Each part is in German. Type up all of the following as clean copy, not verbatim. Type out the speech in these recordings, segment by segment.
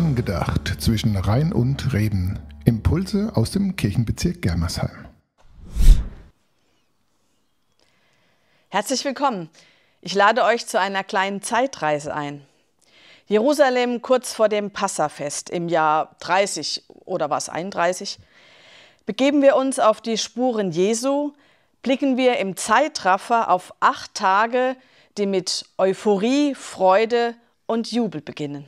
Angedacht zwischen Rhein und Reben. Impulse aus dem Kirchenbezirk Germersheim. Herzlich willkommen. Ich lade euch zu einer kleinen Zeitreise ein. Jerusalem kurz vor dem Passafest im Jahr 30 oder was 31. Begeben wir uns auf die Spuren Jesu, blicken wir im Zeitraffer auf 8 Tage, die mit Euphorie, Freude und Jubel beginnen.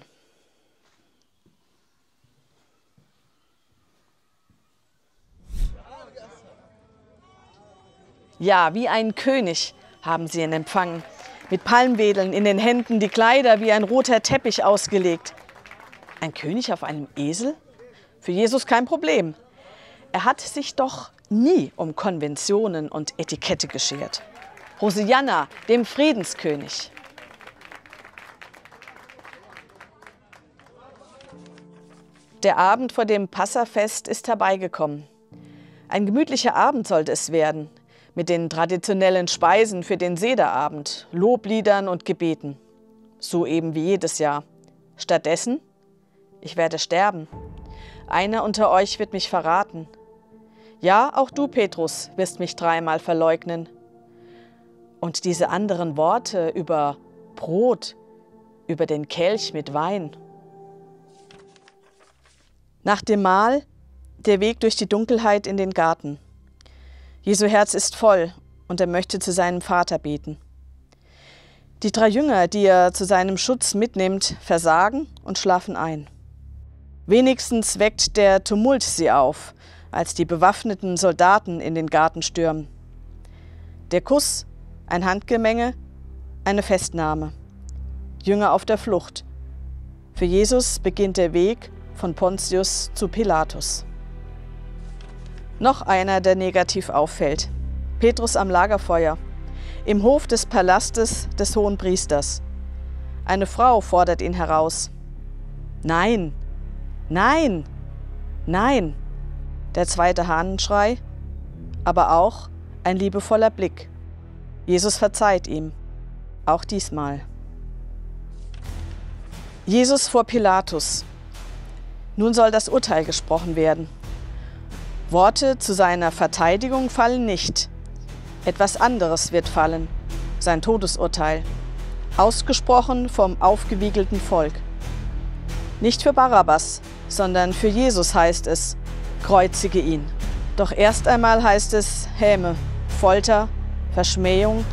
Ja, wie ein König haben sie ihn empfangen. Mit Palmwedeln in den Händen, die Kleider wie ein roter Teppich ausgelegt. Ein König auf einem Esel? Für Jesus kein Problem. Er hat sich doch nie um Konventionen und Etikette geschert. Hosianna, dem Friedenskönig. Der Abend vor dem Passafest ist herbeigekommen. Ein gemütlicher Abend sollte es werden, mit den traditionellen Speisen für den Sederabend, Lobliedern und Gebeten. So eben wie jedes Jahr. Stattdessen: Ich werde sterben. Einer unter euch wird mich verraten. Ja, auch du, Petrus, wirst mich 3-mal verleugnen. Und diese anderen Worte über Brot, über den Kelch mit Wein. Nach dem Mahl der Weg durch die Dunkelheit in den Garten. Jesu Herz ist voll und er möchte zu seinem Vater beten. Die 3 Jünger, die er zu seinem Schutz mitnimmt, versagen und schlafen ein. Wenigstens weckt der Tumult sie auf, als die bewaffneten Soldaten in den Garten stürmen. Der Kuss, ein Handgemenge, eine Festnahme. Jünger auf der Flucht. Für Jesus beginnt der Weg von Pontius zu Pilatus. Noch einer, der negativ auffällt. Petrus am Lagerfeuer, im Hof des Palastes des Hohenpriesters. Eine Frau fordert ihn heraus. Nein, nein, nein. Der zweite Hahnenschrei, aber auch ein liebevoller Blick. Jesus verzeiht ihm, auch diesmal. Jesus vor Pilatus. Nun soll das Urteil gesprochen werden. Worte zu seiner Verteidigung fallen nicht. Etwas anderes wird fallen, sein Todesurteil, ausgesprochen vom aufgewiegelten Volk. Nicht für Barabbas, sondern für Jesus heißt es: Kreuzige ihn. Doch erst einmal heißt es Häme, Folter, Verschmähung,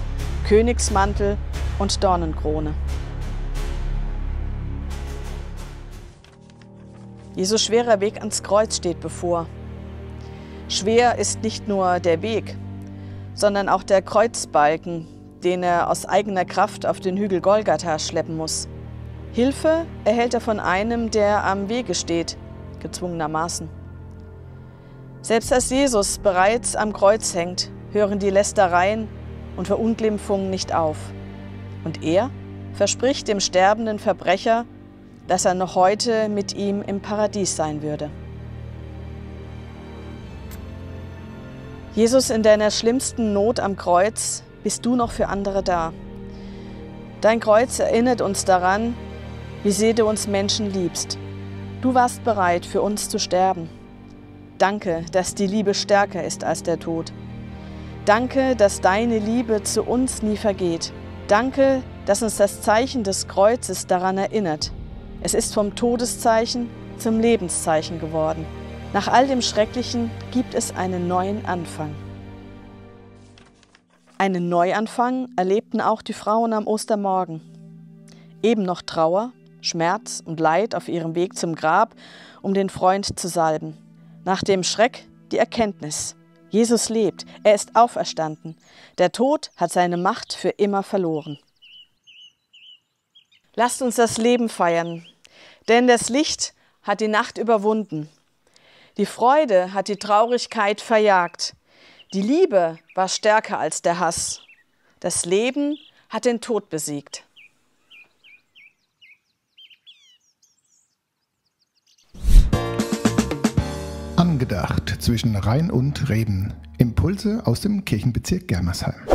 Königsmantel und Dornenkrone. Jesus schwerer Weg ans Kreuz steht bevor. Schwer ist nicht nur der Weg, sondern auch der Kreuzbalken, den er aus eigener Kraft auf den Hügel Golgatha schleppen muss. Hilfe erhält er von einem, der am Wege steht, gezwungenermaßen. Selbst als Jesus bereits am Kreuz hängt, hören die Lästereien und Verunglimpfungen nicht auf. Und er verspricht dem sterbenden Verbrecher, dass er noch heute mit ihm im Paradies sein würde. Jesus, in deiner schlimmsten Not am Kreuz bist du noch für andere da. Dein Kreuz erinnert uns daran, wie sehr du uns Menschen liebst. Du warst bereit, für uns zu sterben. Danke, dass die Liebe stärker ist als der Tod. Danke, dass deine Liebe zu uns nie vergeht. Danke, dass uns das Zeichen des Kreuzes daran erinnert. Es ist vom Todeszeichen zum Lebenszeichen geworden. Nach all dem Schrecklichen gibt es einen neuen Anfang. Einen Neuanfang erlebten auch die Frauen am Ostermorgen. Eben noch Trauer, Schmerz und Leid auf ihrem Weg zum Grab, um den Freund zu salben. Nach dem Schreck die Erkenntnis: Jesus lebt, er ist auferstanden. Der Tod hat seine Macht für immer verloren. Lasst uns das Leben feiern, denn das Licht hat die Nacht überwunden. Die Freude hat die Traurigkeit verjagt. Die Liebe war stärker als der Hass. Das Leben hat den Tod besiegt. Angedacht zwischen Rhein und Reben. Impulse aus dem Kirchenbezirk Germersheim.